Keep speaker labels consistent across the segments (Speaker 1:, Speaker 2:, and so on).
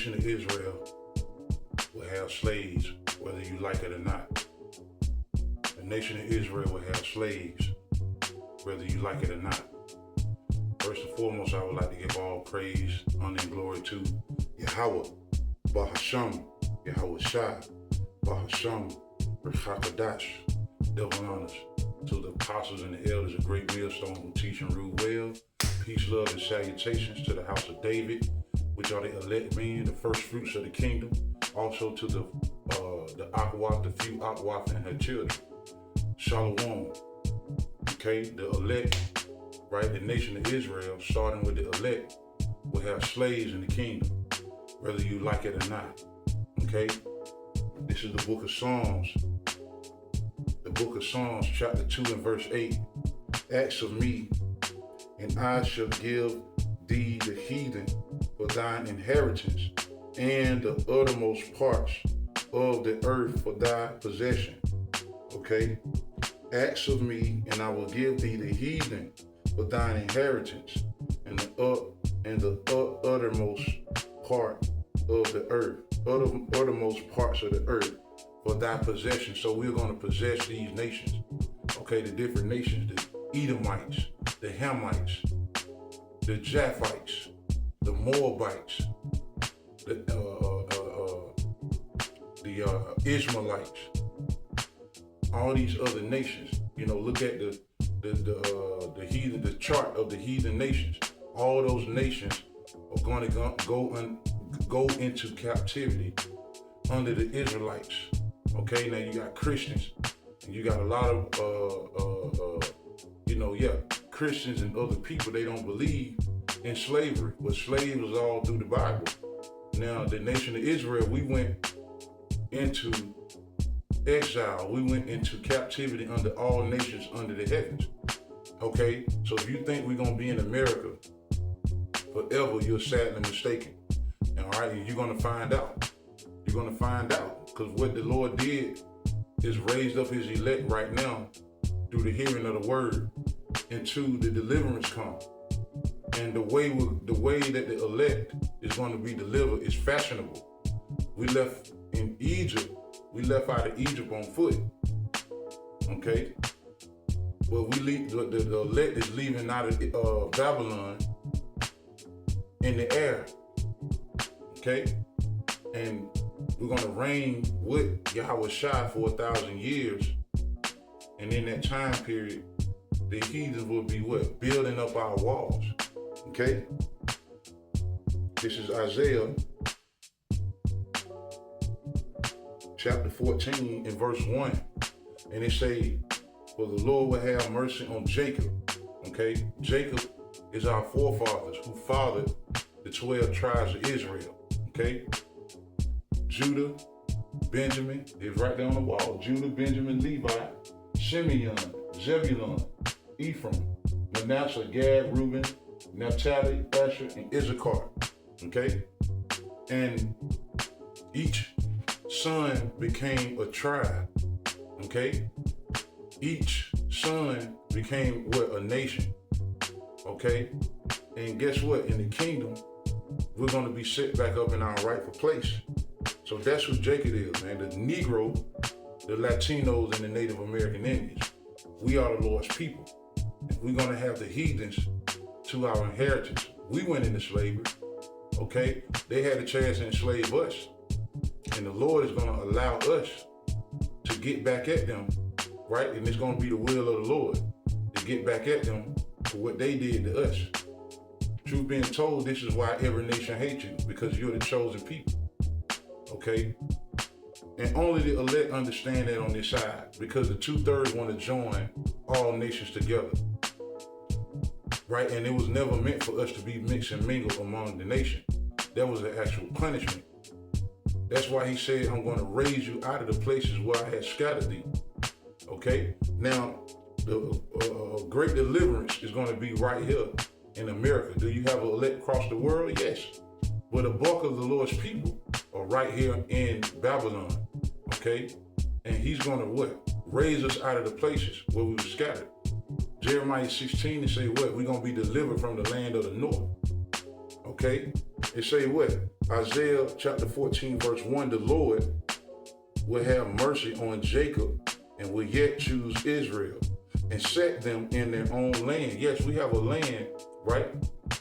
Speaker 1: nation of Israel will have slaves, whether you like it or not. The nation of Israel will have slaves, whether you like it or not. First and foremost, I would like to give all praise, honor, and glory to Yahweh, Bahasham, Yahweh Shai, Bahasham, Rechakadash, double honors to the apostles and the elders of Great Millstone who teach and rule well. Peace, love, and salutations to the house of David, which are the elect men, the first fruits of the kingdom. Also to the Akwaf, the few Akwaf and her children. Shalom. Okay, the elect, right? The nation of Israel, starting with the elect, will have slaves in the kingdom, whether you like it or not. Okay? This is the book of Psalms. The book of Psalms, chapter 2 and verse 8. Ask of me, and I shall give thee the heathen for thine inheritance, and the uttermost parts of the earth for thy possession. Okay? Ask of me, and I will give thee the heathen for thine inheritance, and the uttermost part of the earth, uttermost parts of the earth for thy possession. So we're going to possess these nations. Okay, the different nations, the Edomites, the Hamites, the Japhites, the Moabites, the Ishmaelites, all these other nations. You know, look at the heathen, the chart of the heathen nations. All those nations are going to go into captivity under the Israelites. Okay, now you got Christians, and you got a lot of Christians and other people. They don't believe in slavery, but slavery was all through the Bible. Now the nation of Israel, we went into exile. We went into captivity under all nations under the heavens. Okay, so if you think we're gonna be in America forever, you're sadly mistaken. All right, you're gonna find out. You're gonna find out, because what the Lord did is raised up His elect right now through the hearing of the word, until the deliverance come. And the way that the elect is going to be delivered is fashionable. We left in Egypt. We left out of Egypt on foot. Okay? Well, the elect is leaving out of Babylon in the air. Okay? And we're going to reign with Yahweh Shai for 1,000 years. And in that time period, the heathens will be what? Building up our walls. Okay? This is Isaiah chapter 14 and verse 1. And it say, for the Lord will have mercy on Jacob. Okay? Jacob is our forefathers who fathered the 12 tribes of Israel. Okay? Judah, Benjamin, is right there on the wall. Judah, Benjamin, Levi, Simeon, Zebulun, Ephraim, Manasseh, Gad, Reuben, Naphtali, Asher, and Issachar. Okay? And each son became a tribe. Okay? Each son became what? A nation. Okay? And guess what? In the kingdom, we're going to be set back up in our rightful place. So that's who Jacob is, man. The Negro, the Latinos, and the Native American Indians. We are the Lord's people. If we're going to have the heathens to our inheritance, we went into slavery. Okay? They had a chance to enslave us. And the Lord is going to allow us to get back at them, right? And it's going to be the will of the Lord to get back at them for what they did to us. Truth being told, this is why every nation hates you, because you're the chosen people. Okay? And only the elect understand that on this side, because the 2/3 want to join all nations together. Right? And it was never meant for us to be mixed and mingled among the nation. That was an actual punishment. That's why He said, I'm going to raise you out of the places where I had scattered thee. Okay? Now, the great deliverance is going to be right here in America. Do you have an elect across the world? Yes. But the bulk of the Lord's people are right here in Babylon. Okay? And He's going to what? Raise us out of the places where we were scattered. Jeremiah 16 and say what? We're going to be delivered from the land of the north. Okay? It say what? Isaiah chapter 14, verse 1, the Lord will have mercy on Jacob and will yet choose Israel and set them in their own land. Yes, we have a land, right?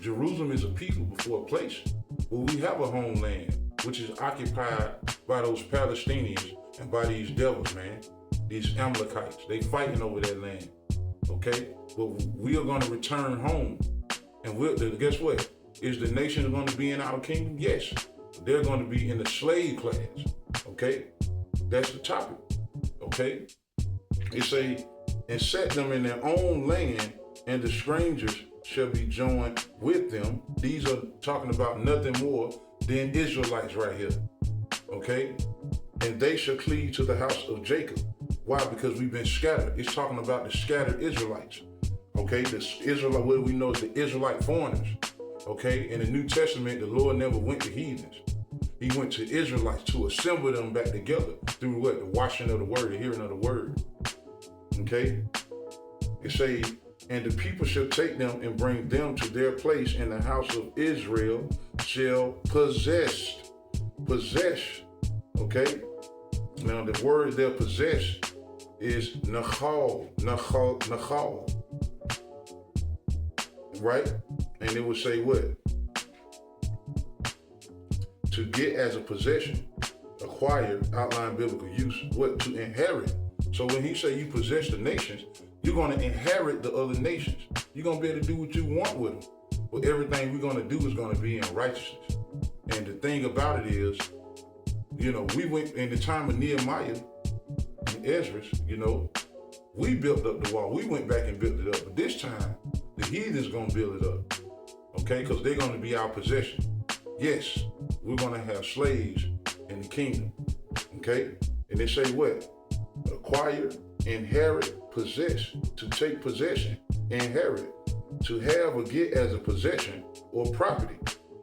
Speaker 1: Jerusalem is a people before a place. Well, we have a homeland, which is occupied by those Palestinians and by these devils, man. These Amalekites. They fighting over that land, okay? But we are going to return home. And guess what? Is the nation going to be in our kingdom? Yes. They're going to be in the slave class, okay? That's the topic, okay? It say, and set them in their own land, and the strangers shall be joined with them. These are talking about nothing more than Israelites right here, okay? And they shall cleave to the house of Jacob. Why? Because we've been scattered. It's talking about the scattered Israelites, okay? The Israelite, what we know is the Israelite foreigners, okay? In the New Testament, the Lord never went to heathens. He went to Israelites to assemble them back together through what? The washing of the word, the hearing of the word. Okay? It say, and the people shall take them and bring them to their place in the house of Israel shall possess. Possess. Okay? Now the word they'll possess is nachal. Right? And it would say what? To get as a possession, acquire, outline biblical use, what? To inherit. So when he say you possess the nations, you're going to inherit the other nations. You're going to be able to do what you want with them. But everything we're going to do is going to be in righteousness. And the thing about it is, you know, we went in the time of Nehemiah and Ezra, you know, we built up the wall. We went back and built it up. But this time, the heathen's going to build it up. Okay? Because they're going to be our possession. Yes, we're going to have slaves in the kingdom. Okay? And they say what? Acquire, inherit, possess, to take possession, inherit, to have or get as a possession or property,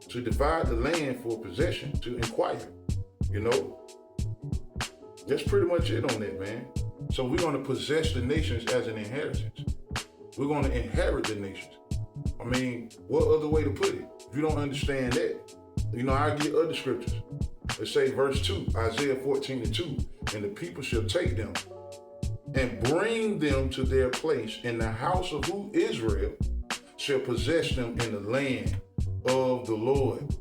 Speaker 1: to divide the land for possession, to inquire. You know, that's pretty much it on that, man. So we're going to possess the nations as an inheritance. We're going to inherit the nations. I mean, what other way to put it? If you don't understand that, you know, I get other scriptures. Let's say verse 2, Isaiah 14:2, and the people shall take them and bring them to their place in the house of who? Israel shall possess them in the land of the Lord.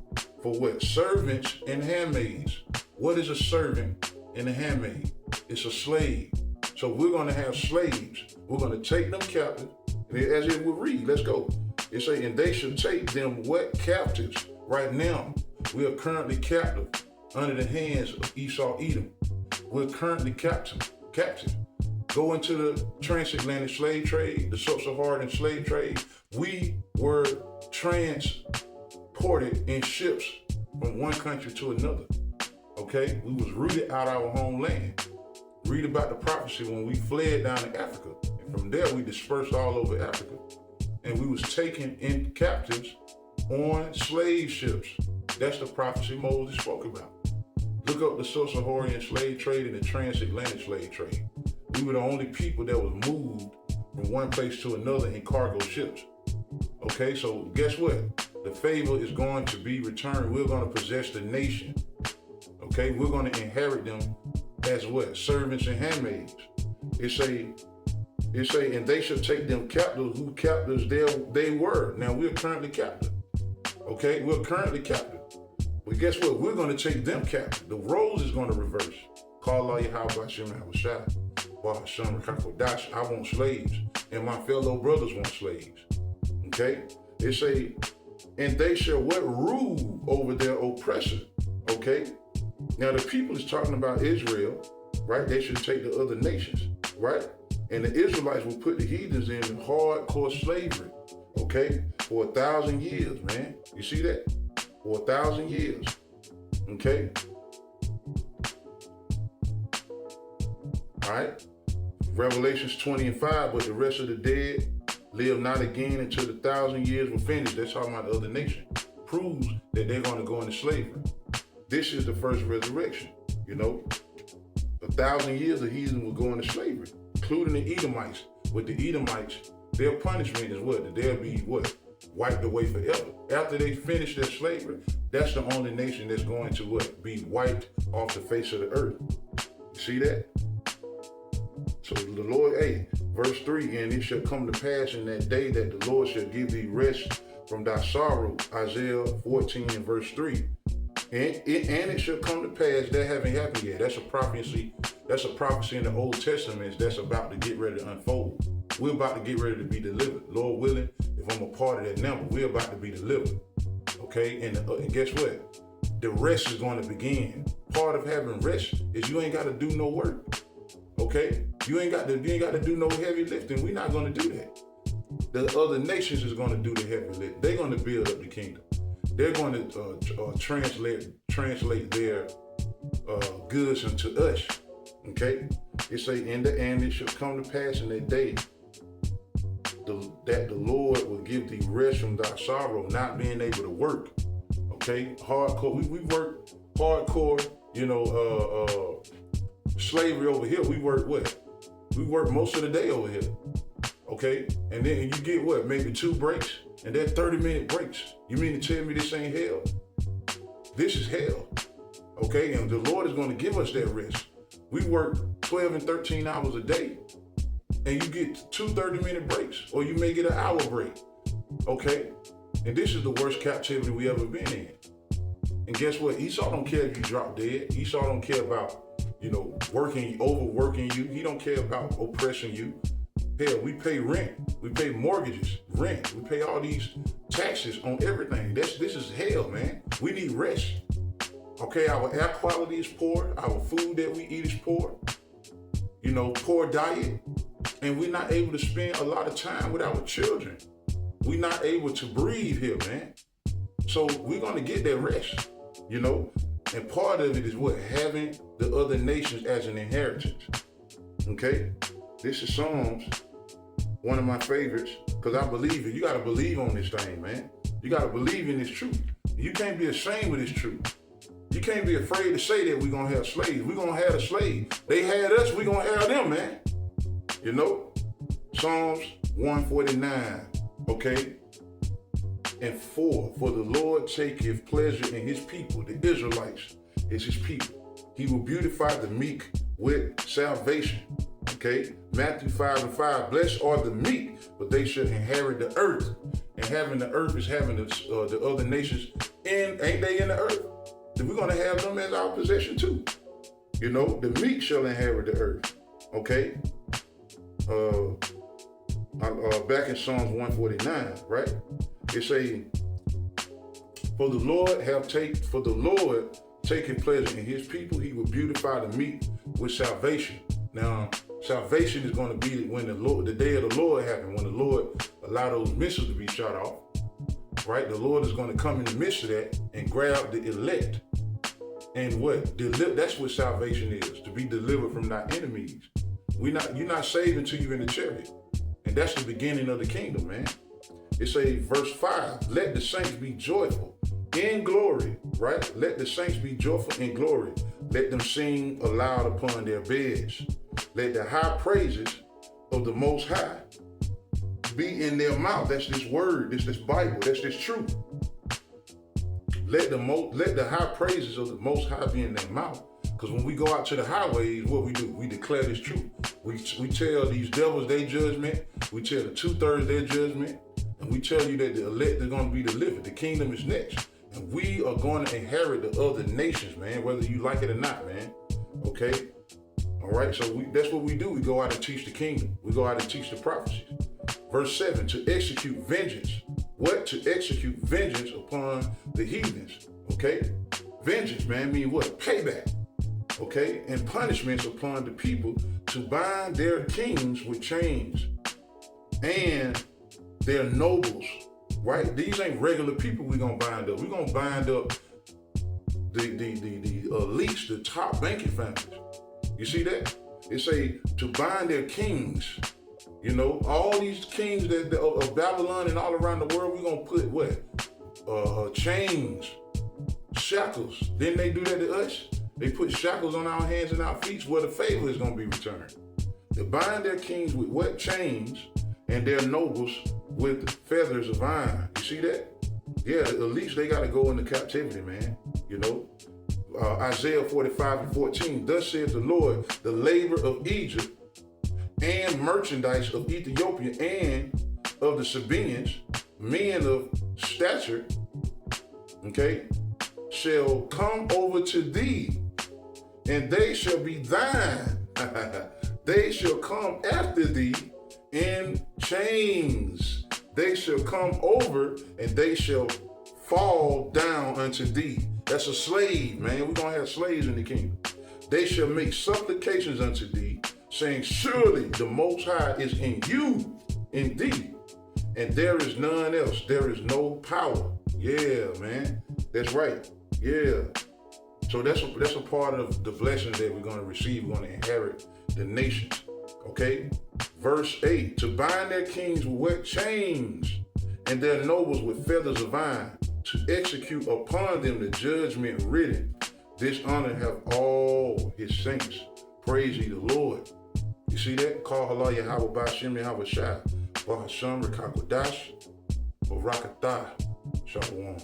Speaker 1: For what? Servants and handmaids. What is a servant and a handmaid? It's a slave. So we're going to have slaves. We're going to take them captive. As it will read, let's go. It say, and they shall take them what? Captives. Right now, we are currently captive under the hands of Esau Edom. We're currently captive. Go into the transatlantic slave trade, the sub-Saharan slave trade. We were transported in ships from one country to another. Okay? We was rooted out our homeland. Read about the prophecy when we fled down to Africa. And from there, we dispersed all over Africa. And we was taken in captives on slave ships. That's the prophecy Moses spoke about. Look up the sub-Saharan slave trade and the transatlantic slave trade. We were the only people that was moved from one place to another in cargo ships. Okay, so guess what? The favor is going to be returned. We're going to possess the nation. Okay, we're going to inherit them as what? Servants and handmaids. It say, and they shall take them captives, who captives they were. Now we're currently captive. Okay, we're currently captive. But guess what? We're going to take them captive. The roles is going to reverse. Call Allah Yahweh Hashem Yahushua. I want slaves, and my fellow brothers want slaves. Okay? It say, and they shall what? Rule over their oppressor. Okay? Now the people is talking about Israel, right? They should take the other nations, right? And the Israelites will put the heathens in hardcore slavery, okay? For 1,000 years, man. You see that? For 1,000 years, okay? All right? Revelations 20:5, but the rest of the dead live not again until the 1,000 years were finished. That's talking about the other nation. Proves that they're going to go into slavery. This is the first resurrection, you know? 1,000 years the heathen will go into slavery, including the Edomites. With the Edomites, their punishment is what? That they'll be what? wiped away forever. After they finish their slavery, that's the only nation that's going to what? Be wiped off the face of the earth. You see that? So the Lord, verse 3, and it shall come to pass in that day that the Lord shall give thee rest from thy sorrow, Isaiah 14 and verse 3. And it shall come to pass, that haven't happened yet. That's a prophecy. That's a prophecy in the Old Testament that's about to get ready to unfold. We're about to get ready to be delivered. Lord willing, if I'm a part of that number, we're about to be delivered. Okay, and guess what? The rest is going to begin. Part of having rest is you ain't got to do no work. Okay, you ain't got to do no heavy lifting. We're not going to do that. The other nations is going to do the heavy lifting. They're going to build up the kingdom. They're going to translate their goods unto us. Okay, it say in the end it shall come to pass in that day that the Lord will give thee rest from thy sorrow, not being able to work. Okay, hardcore. We work hardcore. Slavery over here. We work what? We work most of the day over here. Okay, and then you get what? Maybe 2 breaks, and they're 30-minute breaks. You mean to tell me this ain't hell? This is hell. Okay, and the Lord is going to give us that rest. We work 12 and 13 hours a day, and you get 2 30-minute breaks, or you may get an hour break. Okay, and this is the worst captivity we ever been in. And guess what? Esau don't care if you drop dead. Esau don't care about, overworking you. He don't care about oppressing you. Hell, we pay rent. We pay mortgages, rent. We pay all these taxes on everything. This is hell, man. We need rest. Okay, our air quality is poor. Our food that we eat is poor. Poor diet. And we're not able to spend a lot of time with our children. We're not able to breathe here, man. So we're going to get that rest, And part of it is what? Having the other nations as an inheritance. Okay? This is Psalms, one of my favorites, because I believe it. You got to believe on this thing, man. You got to believe in this truth. You can't be ashamed of this truth. You can't be afraid to say that we're going to have slaves. We're going to have a slave. They had us, we're going to have them, man. Psalms 149, okay? And 4, for the Lord taketh pleasure in his people. The Israelites is his people. He will beautify the meek with salvation. Okay, Matthew 5 and 5, blessed are the meek, but they shall inherit the earth. And having the earth is having the other nations, and ain't they in the earth? Then we're going to have them as our possession too. The meek shall inherit the earth. Okay, back in Psalms 149, right? It say, for the Lord taketh pleasure in his people, he will beautify the meek with salvation. Now, salvation is going to be when the day of the Lord happens, when the Lord allow those missiles to be shot off, right? The Lord is going to come in the midst of that and grab the elect. And what? That's what salvation is, to be delivered from thy enemies. You're not saved until you're in the chariot. And that's the beginning of the kingdom, man. It says, verse 5, let the saints be joyful in glory, right? Let the saints be joyful in glory. Let them sing aloud upon their beds. Let the high praises of the Most High be in their mouth. That's this word, this Bible, that's this truth. Let the high praises of the Most High be in their mouth. Because when we go out to the highways, what we do? We declare this truth. We tell these devils their judgment. We tell the 2/3 their judgment. And we tell you that the elect are going to be delivered. The kingdom is next. And we are going to inherit the other nations, man, whether you like it or not, man. Okay? All right? So that's what we do. We go out and teach the kingdom. We go out and teach the prophecies. Verse 7, to execute vengeance. What? To execute vengeance upon the heathens. Okay? Vengeance, man, mean what? Payback. Okay? And punishments upon the people to bind their kings with chains and their nobles. Right? These ain't regular people we're going to bind up. We're going to bind up the elites, the top banking families. You see that? It say to bind their kings. All these kings of Babylon and all around the world, we're going to put what? Chains, shackles. Didn't they do that to us? They put shackles on our hands and our feet where the favor is going to be returned. To bind their kings with what? Chains, and their nobles with feathers of iron. You see that? Yeah, at least they got to go into captivity, man. You know, Isaiah 45:14. Thus saith the Lord, the labor of Egypt and merchandise of Ethiopia and of the Sabaeans, men of stature, okay, shall come over to thee, and they shall be thine. They shall come after thee in chains. They shall come over and they shall fall down unto thee. That's a slave, man. We're going to have slaves in the kingdom. They shall make supplications unto thee, saying, surely the Most High is in you, indeed, and there is none else. There is no power. Yeah, man. That's right. Yeah. So that's a part of the blessings that we're going to receive. We're going to inherit the nations. Okay? Verse 8, to bind their kings with wet chains and their nobles with feathers of iron, to execute upon them the judgment written. This honor have all his saints. Praise ye the Lord. You see that? Call Allah Yahweh Ba'ashem Yahweh Shai. Bahasham Rakakwadash. Barakatah. Shalom.